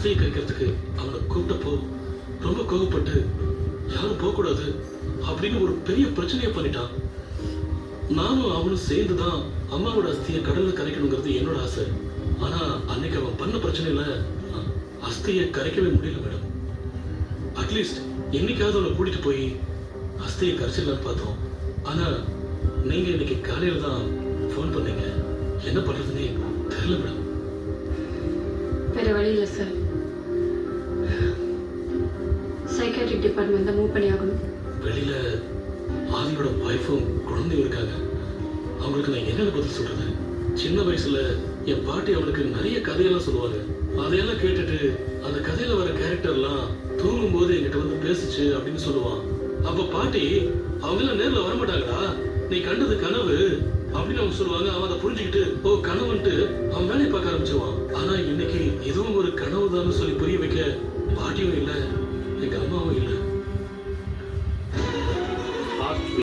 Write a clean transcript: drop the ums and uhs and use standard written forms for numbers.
அஸ்தியை கரைக்கிறதுக்கு அவனை கூப்பிட்டப்போ ரொம்ப கோவப்பட்டு யாரும் போக கூடாது அப்படின்னு ஒரு பெரிய பிரச்சனையை பண்ணிட்டான். நானும் அவனும் சேர்ந்துதான் அம்மாவோட அஸ்தியை கடல்ல கரைக்கணுங்கிறது என்னோட ஆசை. ஆனா அன்னைக்கு அவன் பண்ண பிரச்சனையில அஸ்தியை கரைக்கவே முடியல மேடம். அட்லீஸ்ட் என்னைக்காவது அவனை கூட்டிட்டு போய் அஸ்தியை கரைச்சிடலான்னு பார்த்தோம். ஆனா நீங்க இன்னைக்கு காலையில தான் போன் பண்ணீங்க. என்ன பண்றதுன்னே தெரியல மேடம். வேற வழி இல்லை சார். சைக்காட்ரிக் டிபார்ட்மெண்ட் தான் மூவ் பண்ணி ஆகணும். வெளியில ஆதியோட வைஃபும் குழந்தையும் இருக்காங்க. அவங்களுக்கு நான் என்ன பதில் சொல்றது? சின்ன வயசுல என் பாட்டி அவனுக்கு நிறைய கதையெல்லாம் சொல்லுவாங்க. அதையெல்லாம் கேட்டுட்டு அந்த கதையில வர கேரக்டர்லாம் தூங்கும் போது என்கிட்ட வந்து பேசுச்சு அப்படின்னு சொல்லுவான். அப்ப பாட்டி அவங்க எல்லாம் நேர்ல வரமாட்டாங்கடா, நீ கண்டது கனவு அப்படின்னு அவங்க சொல்லுவாங்க. அவன் அதை புரிஞ்சுக்கிட்டு ஓ கனவுன்ட்டு அவன் வேலையை பார்க்க ஆரம்பிச்சிருவான். ஆனா இன்னைக்கு